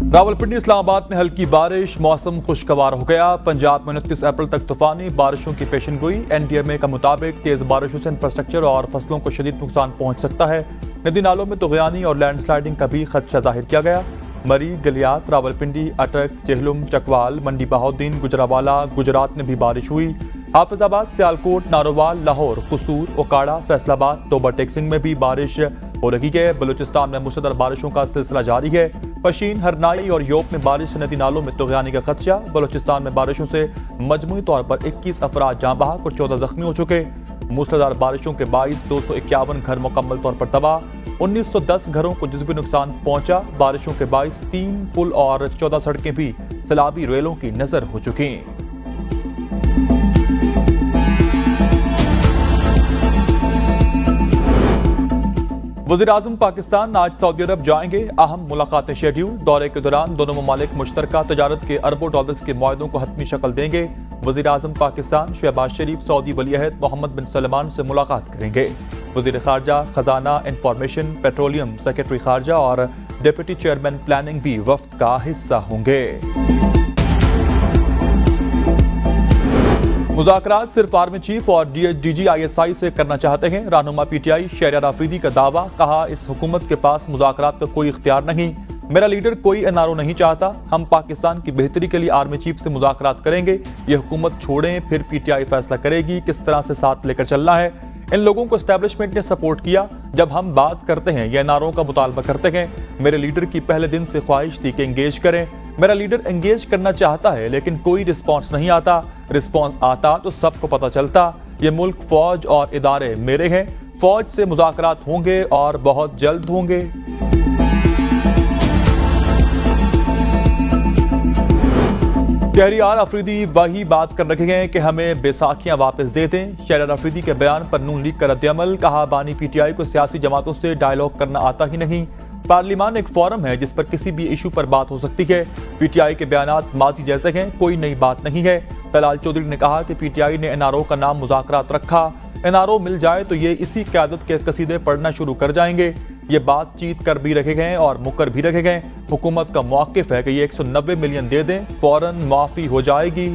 रावलपिंडी इस्लामाबाद में हल्की बारिश, मौसम खुशगवार हो गया। पंजाब में 29 अप्रैल तक तूफानी बारिशों की पेशेनगोई। एनडीएमए का मुताबिक तेज बारिशों से इंफ्रास्ट्रक्चर और फसलों को शदीद नुकसान पहुंच सकता है। नदी नालों में तुग़यानी और लैंडस्लाइडिंग का भी खदशा जाहिर किया गया। मरी, गलियात, रावलपिंडी, अटक, चेहलुम, चकवाल, मंडी बहाउद्दीन, गुजरावाला, गुजरात में भी बारिश हुई। हाफिजाबाद, सियालकोट, नारोवाल, लाहौर, कसूर, ओकाड़ा, फैसलाबाद, तोबा टेक्सिंग में भी बारिश हो रही है। बलूचिस्तान में मुसलसल बारिशों का सिलसिला जारी है। पशीन, हरनाई और योप में बारिश से नदी नालों में तुग़यानी का खदशा। बलूचिस्तान में बारिशों से मजमूई तौर पर 21 अफराद जाँ बहक और 14 जख्मी हो चुके। मूसलाधार बारिशों के बाइस 251 घर मुकम्मल तौर पर तबाह। 1910 घरों को जुज़वी नुकसान पहुंचा। बारिशों के बाइस 3 पुल और 14 सड़कें भी सैलाबी रेलों की नजर हो चुकी। वज़ीर-ए-आज़म पाकिस्तान आज सऊदी अरब जाएंगे। अहम मुलाकातें शेड्यूल। दौरे के दौरान दोनों ममालिक मुश्तरका तजारत के अरबों डॉलर्स के मुआहदों को हतमी शक्ल देंगे। वज़ीर-ए-आज़म पाकिस्तान शहबाज शरीफ सऊदी वली-अहद मोहम्मद बिन सलमान से मुलाकात करेंगे। वज़ीर ख़ारजा, खजाना, इंफॉर्मेशन, पेट्रोलियम, सेक्रेटरी ख़ारजा और डिप्टी चेयरमैन प्लानिंग भी वफ्द का हिस्सा होंगे। मुज़ाकरात सिर्फ आर्मी चीफ और DGISI से करना चाहते हैं। रहनुमा PTI शहरियार आफरीदी का दावा। कहा, इस हुकूमत के पास मुज़ाकरात का कोई इख्तियार नहीं। मेरा लीडर कोई NRO नहीं चाहता। हम पाकिस्तान की बेहतरी के लिए आर्मी चीफ से मुज़ाकरात करेंगे। ये हुकूमत छोड़ें, फिर PTI फैसला करेगी किस तरह से साथ लेकर चलना है। इन लोगों को एस्टेब्लिशमेंट ने सपोर्ट किया। जब हम बात करते हैं या NRO का मुतालबा करते हैं, मेरे लीडर की पहले दिन से ख्वाहिश थी कि एंगेज करें। मेरा लीडर एंगेज करना चाहता है, लेकिन कोई रिस्पॉन्स नहीं आता। रिस्पॉन्स आता तो सबको पता चलता। ये मुल्क, फौज और इदारे मेरे हैं। फौज से मुज़ाकरात होंगे और बहुत जल्द होंगे। शहरियार अफरीदी वही बात कर रहे हैं कि हमें बैसाखियां वापस दे दें। शहरियार अफरीदी के बयान पर नून लीग का रद्द-ए-अमल। कहा, बानी PTI को सियासी जमातों से डायलॉग करना आता ही नहीं। पार्लियामान एक फोरम है जिस पर किसी भी इशू पर बात हो सकती है। PTI के बयानात माजी जैसे हैं, कोई नई बात नहीं है। तलाल चौधरी ने कहा कि PTI ने NRO का नाम मुज़ाकरात रखा। NRO मिल जाए तो ये इसी क़यादत के कसीदे पढ़ना शुरू कर जाएंगे। ये बातचीत कर भी रखे गए और मुकर भी रखे गए। हुकूमत का मौक़िफ़ है कि ये 190 मिलियन दे दें, फौरन माफ़ी हो जाएगी।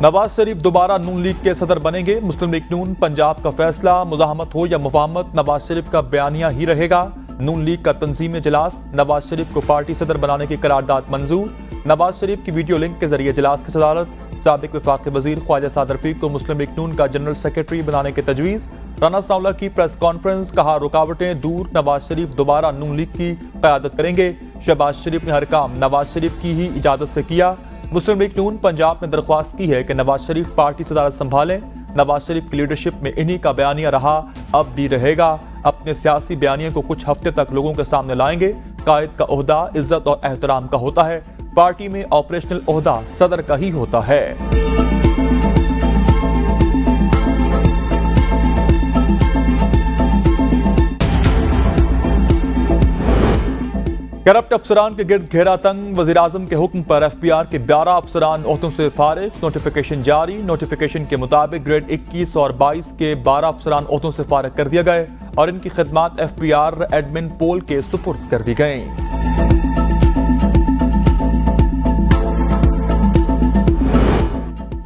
नवाज शरीफ दोबारा नून लीग के सदर बनेंगे। मुस्लिम लीग नून पंजाब का फैसला। मुज़ाहमत हो या मुफाहमत, नवाज शरीफ का बयानिया ही रहेगा। नून लीग का तंजीमी इजलास। नवाज शरीफ को पार्टी सदर बनाने की करारदाद मंजूर। नवाज शरीफ की वीडियो लिंक के जरिए इजलास की सदारत। साबिक वफाकी वजीर ख्वाजा साद रफीक को मुस्लिम लीग नून का जनरल सेक्रेटरी बनाने की तजवीज़। राना सनाउल्लाह की प्रेस कॉन्फ्रेंस। कहा, रुकावटें दूर, नवाज शरीफ दोबारा नून लीग की क़यादत करेंगे। शहबाज शरीफ ने हर काम नवाज शरीफ की ही इजाज़त से किया। मुस्लिम लीग नून पंजाब ने दरख्वास्त की है कि नवाज शरीफ पार्टी सदारत संभालें। नवाज शरीफ की लीडरशिप में इन्हीं का बयानिया रहा, अब भी रहेगा। अपने सियासी बयानिए को कुछ हफ्ते तक लोगों के सामने लाएंगे। कायद का ओहदा इज्जत और एहतराम का होता है। पार्टी में ऑपरेशनल ओहदा सदर का ही होता है। करप्ट अफसरान के गिर्द घेरा तंग। वज़ीर-ए-आज़म के हुक्म पर FBR के 12 अफसरान ओहदों से फारिग। नोटिफिकेशन जारी। नोटिफिकेशन के मुताबिक ग्रेड 21 और 22 के 12 अफसरान ओहदों से फारिग कर दिए गए और इनकी खिदमात FBR एडमिन पोल के सुपुर्द कर दी गई।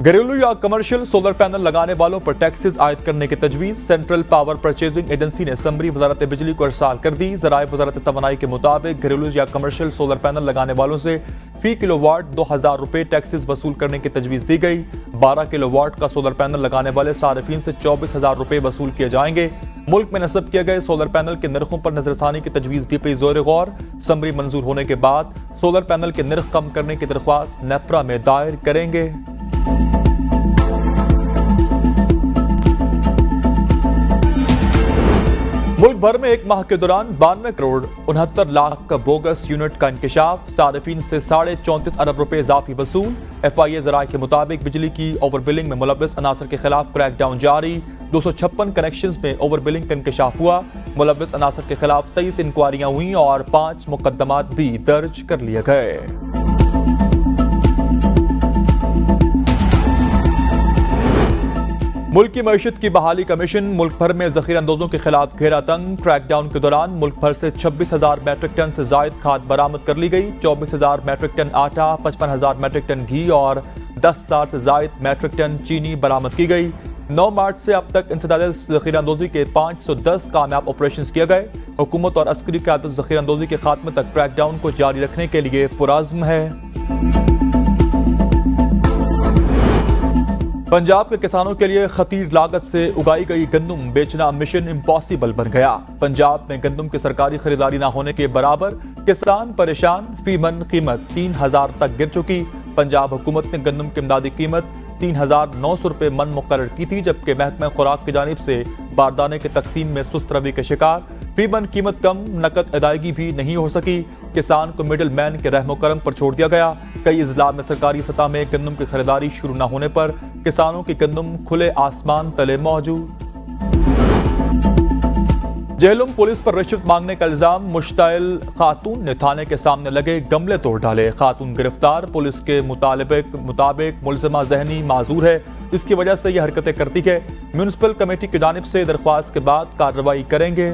घरेलू या कमर्शियल सोलर पैनल लगाने वालों पर टैक्सेस आयद करने की तजवीज़। सेंट्रल पावर परचेजिंग एजेंसी ने समरी वजारत बिजली को इरसाल कर दी। ज़राए वजारत तवानाई के मुताबिक घरेलू या कमर्शियल सोलर पैनल लगाने वालों से फी किलोवाट 2000 रुपये टैक्सेस वसूल करने की तजवीज़ दी गई। 12 किलोवाट का सोलर पैनल लगाने वाले सारिफीन से 24,000 रुपये वसूल किए जाएंगे। मुल्क में नस्ब किए गए सोलर पैनल के निर्खों पर नजरसानी की तजवीज़ भी पे जोर गौर। समरी मंजूर होने के बाद सोलर पैनल के निर्ख कम करने की दरख्वास्त नेपरा में दायर करेंगे। मुल्क भर में एक माह के दौरान 92 करोड़ 69 लाख का बोगस यूनिट का इंकशाफ। सारिफीन से 34.5 अरब रुपए इजाफी वसूल। FIA ज़राए के मुताबिक बिजली की ओवर बिलिंग में मुलव्वस अनासर के खिलाफ क्रैकडाउन जारी। 256 कनेक्शंस में ओवर बिलिंग का इंकशाफ हुआ। मुलव्वस अनासर के खिलाफ 23 इंक्वायरियां हुई और 5 मुकदमात भी दर्ज कर लिए गए। मुल्क की मईशत की बहाली कमीशन। मुल्क भर में जखीरा अंदोजों के खिलाफ घेरा तंग। क्रैकडाउन के दौरान मुल्क भर से 26,000 मैट्रिक टन से जायद खाद बरामद कर ली गई। 24,000 मैट्रिक टन आटा, 55,000 मैट्रिक टन घी और 10,000 से जायद मैट्रिक टन चीनी बरामद की गई। 9 मार्च से अब तक इंसदाद जखीरा अंदोजी के 510 कामयाब ऑपरेशन किए गए। हुकूमत और अस्करी क़यादत जखीरा अंदोजी के खात्मे तक क्रैकडाउन को जारी रखने के लिए पुरअज़्म है। पंजाब के किसानों के लिए खतीर लागत से उगाई गई गंदम बेचना मिशन इम्पॉसिबल बन गया। पंजाब में गंदम की सरकारी खरीदारी न होने के बराबर किसान परेशान। फी मन कीमत 3,000 तक गिर चुकी। पंजाब हुकूमत ने गंदम की इमदादी कीमत 3,900 रुपये मन मुकर्रर की थी, जबकि महकमा खुराक की जानिब से बारदाने की तकसीम में सुस्त रवि के शिकार। फी मन कीमत कम, नकद अदायगी भी नहीं हो सकी। किसान को मिडल मैन के रहमो करम पर छोड़ दिया गया। कई अजला में सरकारी सतह में गंदम की खरीदारी शुरू न होने पर किसानों की गंदम खुले आसमान तले मौजूद। जेहलम पुलिस पर रिश्वत मांगने का इल्जाम। मुश्ताइल खातून ने थाने के सामने लगे गमले तोड़ डाले। खातून गिरफ्तार। पुलिस के मुताबिक मुलजिमा जहनी माजूर है, इसकी वजह से यह हरकतें करती है। म्यूनिसिपल कमेटी की जानिब से दरख्वास्त के बाद कार्रवाई करेंगे।